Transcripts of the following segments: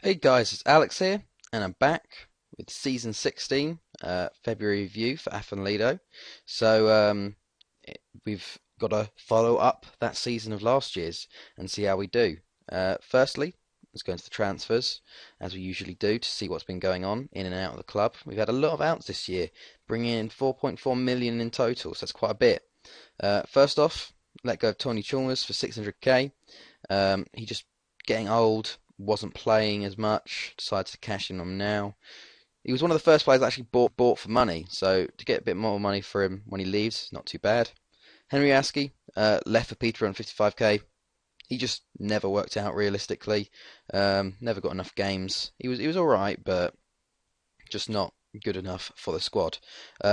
Hey guys, it's Alex here, and I'm back with season 16, February review for Afan Lido. We've got to follow up that season of last year's and see how we do. Firstly, let's go into the transfers, as we usually do, to see what's been going on in and out of the club. We've had a lot of outs this year, bringing in 4.4 million in total, so that's quite a bit. First off, let go of Tony Chalmers for 600k. He just getting old, wasn't playing as much, decided to cash in on him now. He was one of the first players I actually bought for money, so to get a bit more money for him when he leaves, not too bad. Henry Askey left for Peter on 55k. He just never worked out realistically. Never got enough games. He was all right, but just not good enough for the squad.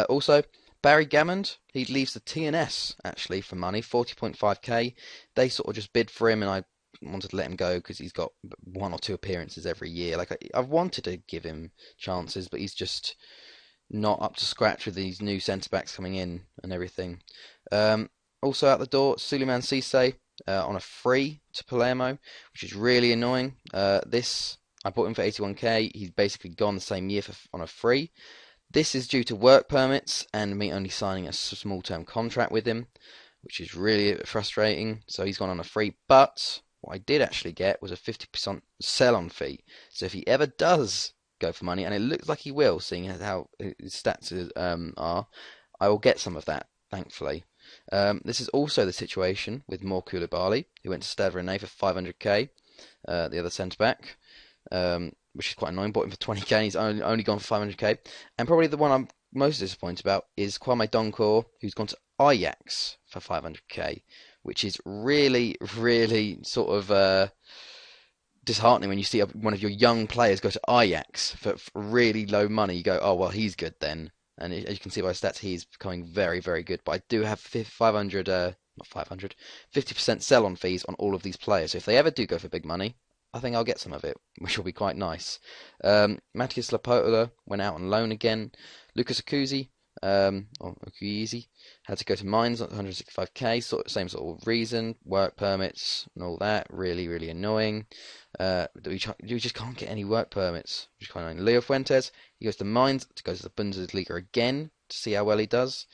Also, Barry Gammond, he leaves the TNS actually for money, 40.5k. They sort of just bid for him, and I wanted to let him go because he's got one or two appearances every year. I've wanted to give him chances, but he's just not up to scratch with these new centre backs coming in and everything. Also out the door, Suleiman Cisse on a free to Palermo, which is really annoying. This I bought him for 81k. He's basically gone the same year on a free. This is due to work permits and me only signing a small term contract with him, which is really frustrating. So he's gone on a free, but what I did actually get was a 50% sell-on fee. So if he ever does go for money, and it looks like he will, seeing how his stats are, I will get some of that, thankfully. This is also the situation with Mor Koulibaly, who went to Stade Rennais for 500k, the other centre-back, which is quite annoying. Bought him for 20k, and he's only gone for 500k. And probably the one I'm most disappointed about is Kwame Donkor, who's gone to Ajax for 500k, which is really, really sort of disheartening when you see one of your young players go to Ajax for really low money. You go, oh well, he's good then. And as you can see by his stats, he's becoming very, very good. But I do have 500, not 500, 50% sell-on fees on all of these players. So if they ever do go for big money, I think I'll get some of it, which will be quite nice. Matthias Lapola went out on loan again. Lucas Okuzi, or Okuizi, had to go to Mines at 165k, same sort of reason, work permits and all that. Really, really annoying. We just can't get any work permits, which is quite annoying. Leo Fuentes, he goes to Mines to go to the Bundesliga again to see how well he does.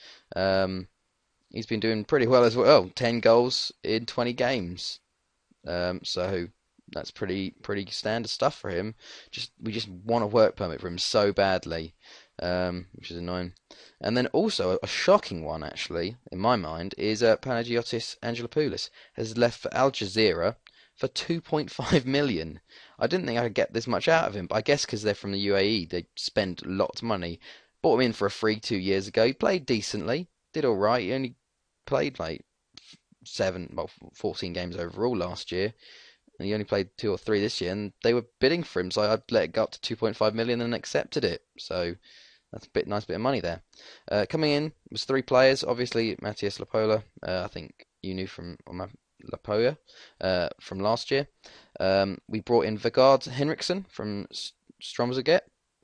He's been doing pretty well as well. 10 goals in 20 games. So that's pretty standard stuff for him. We just want a work permit for him so badly, which is annoying. And then also a shocking one, actually, in my mind, is Panagiotis Angelopoulos has left for Al Jazeera for 2.5 million. I didn't think I could get this much out of him, but I guess because they're from the UAE, they spend lots of money. Bought him in for a free 2 years ago. He played decently, did all right. He only played like 14 games overall last year, and he only played 2 or 3 this year, and they were bidding for him, so I'd let it go up to 2.5 million and accepted it. So that's a nice bit of money there. Coming in was 3 players. Obviously, Matthias Lapola. I think you knew from Lapola from last year. We brought in Vegard Henriksen from Strømsgodset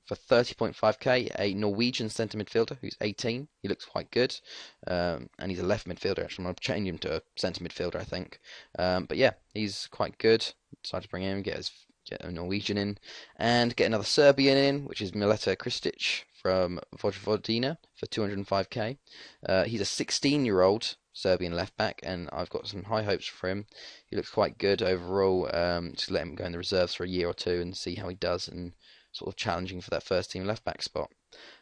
for 30.5k, a Norwegian centre midfielder who's 18. He looks quite good, and he's a left midfielder. Actually, I'm going to change him to a centre midfielder, I think. But yeah, he's quite good. Decided to bring him, get a Norwegian in, and get another Serbian in, which is Mileta Kristic from Vojvodina for 205k. He's a 16-year-old Serbian left back, and I've got some high hopes for him. He looks quite good overall. Just let him go in the reserves for a year or two and see how he does, and sort of challenging for that first team left back spot.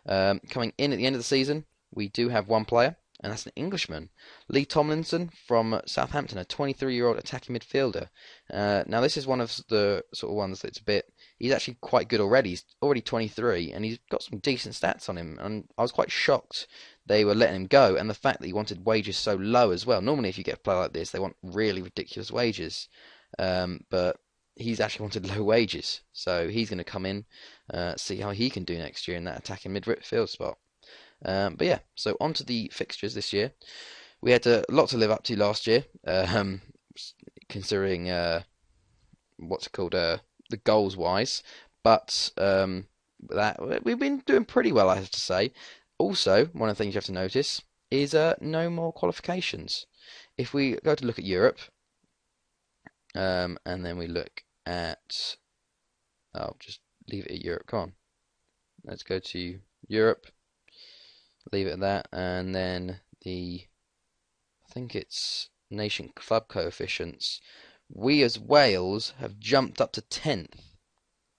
Coming in at the end of the season, we do have one player, and that's an Englishman, Lee Tomlinson from Southampton, a 23-year-old attacking midfielder. Now this is one of the sort of ones that's he's actually quite good already. He's already 23, and he's got some decent stats on him, and I was quite shocked they were letting him go, and the fact that he wanted wages so low as well. Normally if you get a player like this, they want really ridiculous wages, but he's actually wanted low wages, so he's going to come in, see how he can do next year in that attacking midfield spot. But yeah, so on to the fixtures this year. We had a lot to live up to last year, considering what's it called, the goals wise. But that we've been doing pretty well, I have to say. Also, one of the things you have to notice is no more qualifications. If we go to look at Europe, and then we look at I'll just leave it at Europe. Come on, let's go to Europe. Leave it at that, and then I think it's nation club coefficients. We as Wales have jumped up to 10th.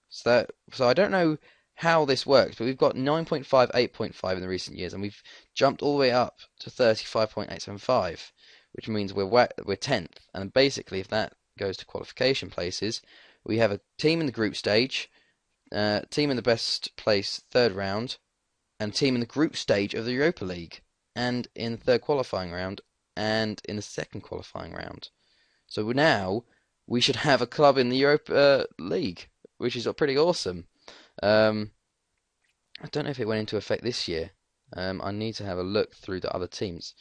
So I don't know how this works, but we've got 9.5, 8.5 in the recent years, and we've jumped all the way up to 35.875, which means we're 10th. And basically, if that goes to qualification places, we have a team in the group stage, team in the best place third round, and team in the group stage of the Europa League, and in the third qualifying round, and in the second qualifying round. So now we should have a club in the Europa League, which is pretty awesome. I don't know if it went into effect this year. I need to have a look through the other teams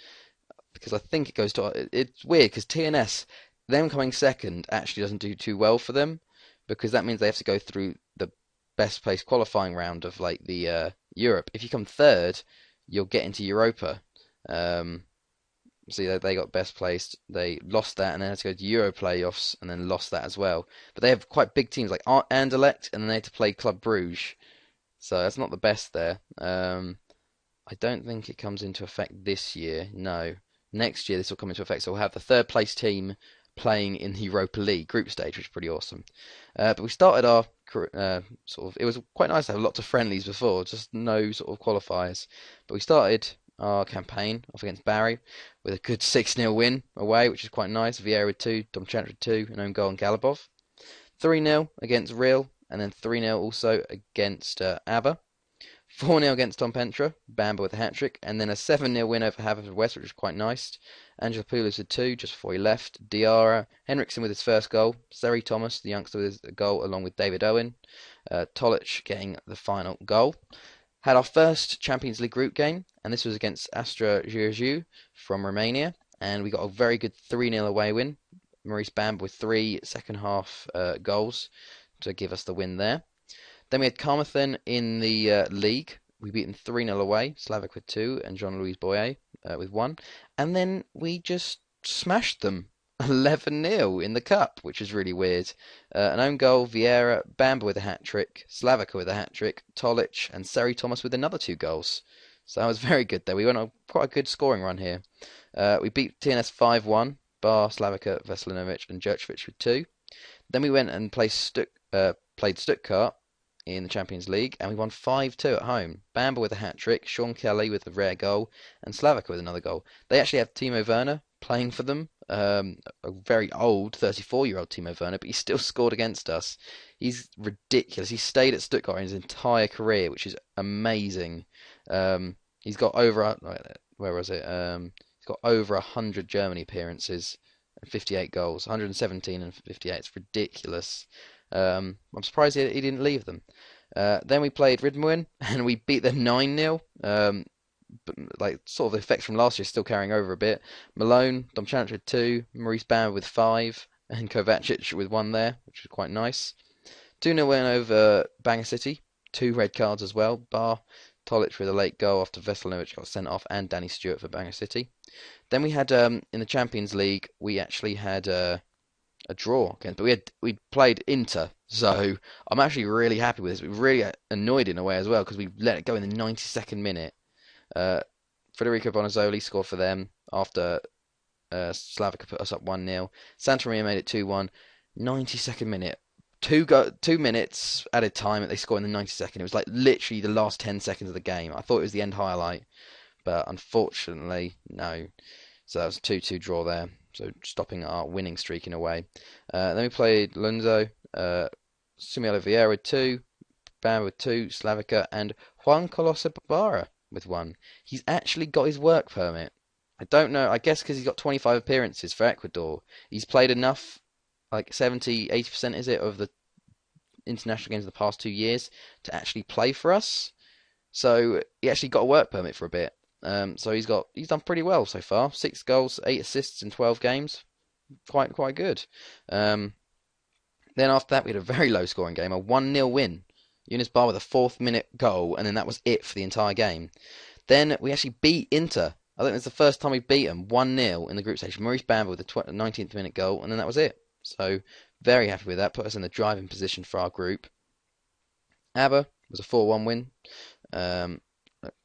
because I think it goes to. It's weird because TNS, them coming second, actually doesn't do too well for them because that means they have to go through the best place qualifying round of like the Europe. If you come third, you'll get into Europa. See, they got best placed. They lost that, and then had to go to Euro playoffs, and then lost that as well. But they have quite big teams like Anderlecht, and then they had to play Club Bruges. So that's not the best there. I don't think it comes into effect this year. No, next year this will come into effect. So we'll have the third place team playing in the Europa League group stage, which is pretty awesome. But we started our sort of. It was quite nice to have lots of friendlies before, just no sort of qualifiers. But we started our campaign off against Barry with a good 6-0 win away, which is quite nice. Vieira with 2, Domchant with 2, an own goal, and Galabov. 3-0 against Real, and then 3-0 also against ABBA. 4-0 against Tom Pentra, Bamba with a hat-trick, and then a 7-0 win over Haverfordwest, which was quite nice. Angela Poulos with 2 just before he left. Diarra, Henriksen with his first goal. Seri Thomas, the youngster, with his goal, along with David Owen. Tolic getting the final goal. Had our first Champions League group game, and this was against Astra Giurgiu from Romania, and we got a very good 3-0 away win. Maurice Bamb with 3 second half goals to give us the win there. Then we had Carmarthen in the league. We beat them 3-0 away, Slavic with 2, and Jean-Louis Boyer with 1. And then we just smashed them 11-0 in the cup, which is really weird. An own goal, Vieira, Bamba with a hat-trick, Slavica with a hat-trick, Tolic and Seri Thomas with another 2 goals. So that was very good there. We went on quite a good scoring run here. We beat TNS 5-1, bar Slavica, Veselinovic and Jurcevic with 2. Then we went and played Stuttgart in the Champions League, and we won 5-2 at home. Bamba with a hat-trick, Sean Kelly with a rare goal, and Slavica with another goal. They actually have Timo Werner playing for them, a very old 34-year-old Timo Werner, but he still scored against us. He's ridiculous. He stayed at Stuttgart in his entire career, which is amazing. He's got over, where was it? He's got over 100 Germany appearances and 58 goals, 117 and 58. It's ridiculous. I'm surprised he didn't leave them. Then we played Ridmuin and we beat them 9-0. But like sort of the effects from last year still carrying over a bit. Malone, Domchant with 2, Maurice Bauer with 5, and Kovacic with 1 there, which was quite nice. 2-0 win over Bangor City, 2 red cards as well, bar Tolic with a late goal after Veselinovic got sent off, and Danny Stewart for Bangor City. Then we had in the Champions League, we actually had a draw again, but we played Inter, so I'm actually really happy with this. We were really annoyed in a way as well because we let it go in the 92nd minute. Federico Bonazzoli scored for them after Slavica put us up 1-0. Santorini made it 2-1. 92nd minute. 2 minutes added time that they scored in the 92nd. It was like literally the last 10 seconds of the game. I thought it was the end highlight, but unfortunately, no. So that was a 2-2 draw there. So stopping our winning streak in a way. Then we played Lunzo, Sumielo Vieira with 2, Bam with 2, Slavica, and Juan Carlos Ibarra with 1. He's actually got his work permit. I don't know, I guess because he's got 25 appearances for Ecuador. He's played enough, like 70, 80% is it, of the international games of the past 2 years to actually play for us. So he actually got a work permit for a bit. So he's done pretty well so far. 6 goals, 8 assists in 12 games. Quite good. Then after that we had a very low scoring game, a 1-0 win. Yunus Bar with a 4th minute goal, and then that was it for the entire game. Then we actually beat Inter. I think it's the first time we beat them 1-0 in the group stage. Maurice Bamba with the 19th minute goal, and then that was it. So very happy with that. Put us in the driving position for our group. ABBA was a 4-1 win. Um,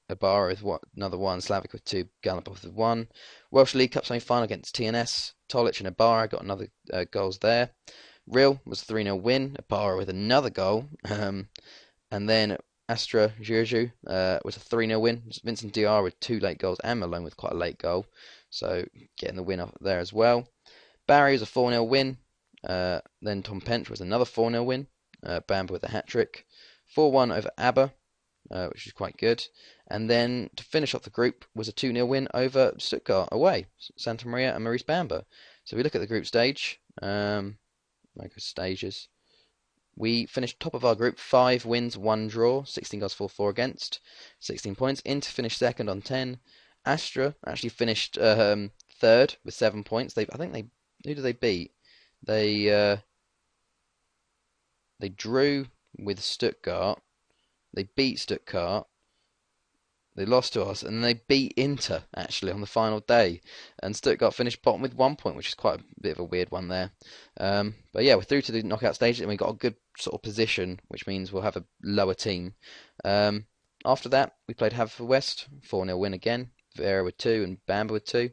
Ibarra with another one, Slavic with two, Galapov with one. Welsh League Cup semi-final against TNS. Tolic and Ibarra got another goals there. Real was a 3-0 win. Ibarra with another goal. And then Astra Giurgiu was a 3-0 win. Vincent Diarra with two late goals and Malone with quite a late goal. So getting the win up there as well. Barry was a 4-0 win. Then Tom Pench was another 4-0 win. Bamber with a hat-trick. 4-1 over ABBA, which is quite good. And then to finish off the group was a 2-0 win over Stuttgart away, Santa Maria and Maurice Bamber. So we look at the group stage, stages. We finished top of our group, 5 wins, 1 draw, 16 goals for, 4 against, 16 points. Inter finished second on 10. Astra actually finished third with 7 points. Who did they beat? They drew with Stuttgart. They beat Stuttgart. They lost to us, and they beat Inter actually on the final day. And Stuttgart finished bottom with 1 point, which is quite a bit of a weird one there. But yeah, we're through to the knockout stage, and we got a good sort of position, which means we'll have a lower team. After that, we played Haverfordwest, 4-0 win again. Vieira with 2 and Bamber with 2.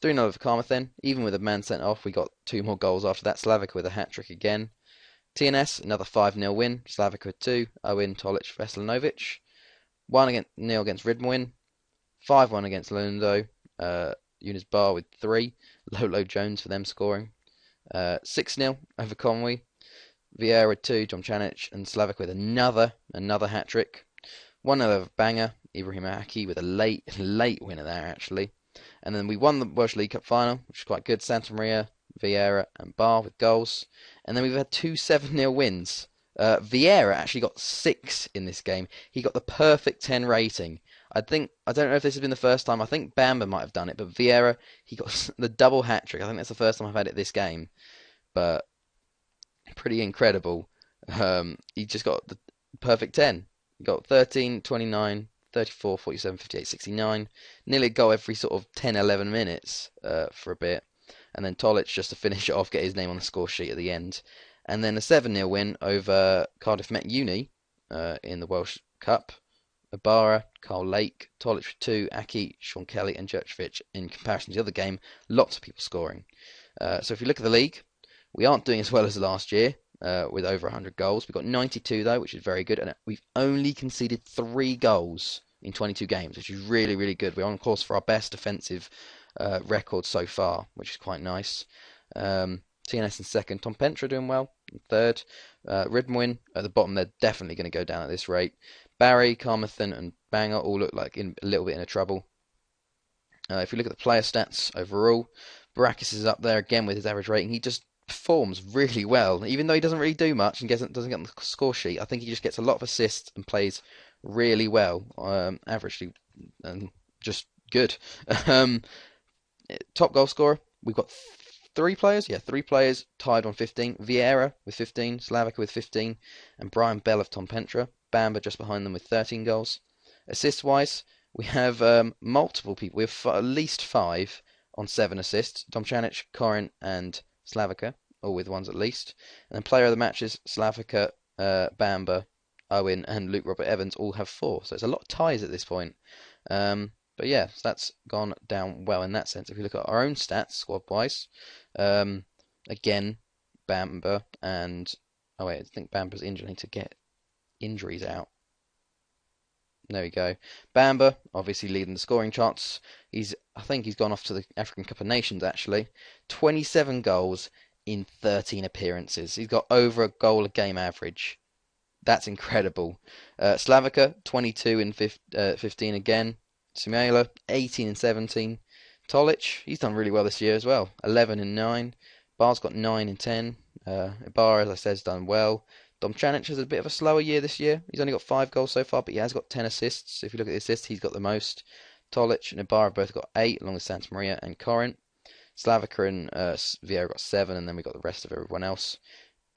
3-0 over Carmarthen. Even with a man sent off, we got 2 more goals after that. Slavic with a hat-trick again. TNS, another 5-0 win. Slavic with 2. Owen, Tolic, Veselinovic. 1-0 against Ridmwin. 5-1 against Lundo. Eunice Barr with 3. Lolo Jones for them scoring. 6-0 over Conwy. Vieira with 2. John Chanic and Slavic with another hat-trick. 1-0 over Bangor. Ibrahim Aki with a late winner there actually. And then we won the Welsh League Cup final, which is quite good. Santa Maria, Vieira and Barr with goals. And then we've had 2 7-0 wins. Vieira actually got 6 in this game. He got the perfect 10 rating. I don't know if this has been the first time. I think Bamber might have done it, but Vieira, he got the double hat trick. I think that's the first time I've had it this game. But pretty incredible. He just got the perfect 10. He got 13, 29, 34, 47, 58, 69. Nearly a goal every sort of 10, 11 minutes for a bit. And then Tolic just to finish it off, get his name on the score sheet at the end. And then a 7-0 win over Cardiff Met Uni in the Welsh Cup. Ibarra, Carl Lake, Tolic with 2, Aki, Sean Kelly and Jurkovic. In comparison to the other game, lots of people scoring. So if you look at the league, we aren't doing as well as last year with over 100 goals. We've got 92 though, which is very good. And we've only conceded 3 goals in 22 games, which is really, really good. We're on course for our best defensive record so far, which is quite nice. TNS in second. Tom Pentra doing well in third. Ridmwin at the bottom. They're definitely going to go down at this rate. Barry, Carmarthen and Bangor all look like a little bit in trouble. If you look at the player stats overall, Barakis is up there again with his average rating. He just performs really well, even though he doesn't really do much and doesn't get on the score sheet. I think he just gets a lot of assists and plays really well, averagely, and just good. Top goal scorer, we've got 3 players. Yeah, 3 players tied on 15. Vieira with 15, Slavica with 15, and Brian Bell of Tom Pentra. Bamber just behind them with 13 goals. Assist-wise, we have multiple people. We have at least 5 on 7 assists. Tom Chanic, Corin, and Slavica, all with ones at least. And then player of the matches, Slavica, Bamber, Owen, and Luke Robert Evans all have 4. So it's a lot of ties at this point. But yeah, so that's gone down well in that sense. If you look at our own stats, squad-wise, again, Bamber and... Oh wait, I think Bamber's injured. I need to get injuries out. There we go. Bamber, obviously leading the scoring charts. I think he's gone off to the African Cup of Nations, actually. 27 goals in 13 appearances. He's got over a goal a game average. That's incredible. Slavica, 22 in 15 again. Simela, 18 and 17. Tolic, he's done really well this year as well. 11 and 9. Bar's got 9 and 10. Ibarra, as I said, has done well. Dom Chanic has a bit of a slower year this year. He's only got 5 goals so far, but he has got 10 assists. If you look at the assists, he's got the most. Tolic and Ibarra both got 8, along with Santa Maria and Corinth. Slavica and Vieira got 7, and then we got the rest of everyone else.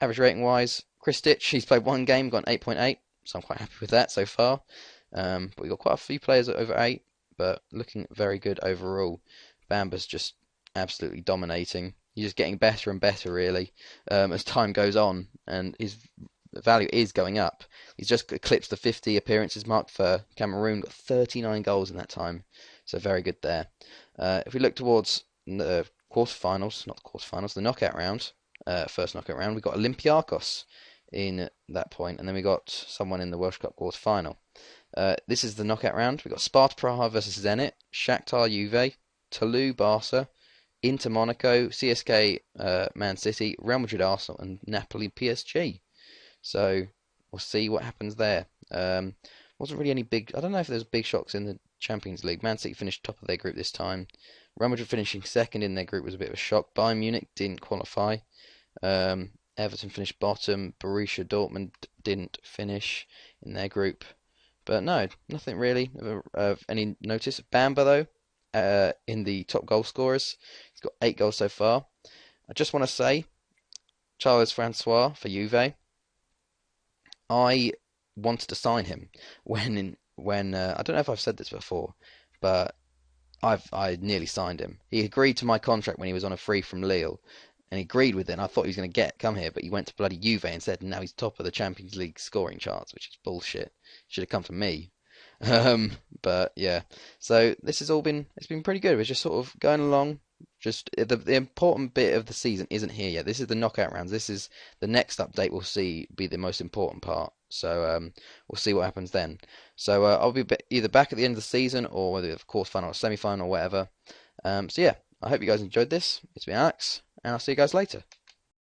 Average rating-wise, Kristic, he's played 1 game, got an 8.8, so I'm quite happy with that so far. But we've got quite a few players at over 8, but looking very good overall. Bamber's just absolutely dominating. He's just getting better and better, really, as time goes on, and he's value is going up. He's just eclipsed the 50 appearances mark for Cameroon, got 39 goals in that time, so very good there. If we look towards the quarterfinals, not the quarterfinals, the knockout round, first knockout round, we got Olympiacos in that point, and then we got someone in the World Cup quarterfinal. This is the knockout round. We got Sparta Praha versus Zenit, Shakhtar Juve, Toulouse Barca, Inter Monaco, CSK Man City, Real Madrid Arsenal, and Napoli PSG. So we'll see what happens there. Wasn't really any big. I don't know if there's big shocks in the Champions League. Man City finished top of their group this time. Real Madrid finishing second in their group was a bit of a shock. Bayern Munich didn't qualify. Everton finished bottom. Borussia Dortmund didn't finish in their group. But no, nothing really of any notice. Bamba, though, in the top goal scorers, he's got 8 goals so far. I just want to say, Charles Francois for Juve, I wanted to sign him when I don't know if I've said this before, but I nearly signed him. He agreed to my contract when he was on a free from Lille, and he agreed with it. And I thought he was going to come here, but he went to bloody Juve instead, and now he's top of the Champions League scoring charts, which is bullshit. Should have come from me. But yeah, so this has all been it's been pretty good. We're just sort of going along. Just the important bit of the season isn't here yet. This is the knockout rounds. This is the next update. We'll see be the most important part. So we'll see what happens then. So I'll be either back at the end of the season or whether of course final or semi final or whatever. So yeah, I hope you guys enjoyed this. It's been Alex, and I'll see you guys later.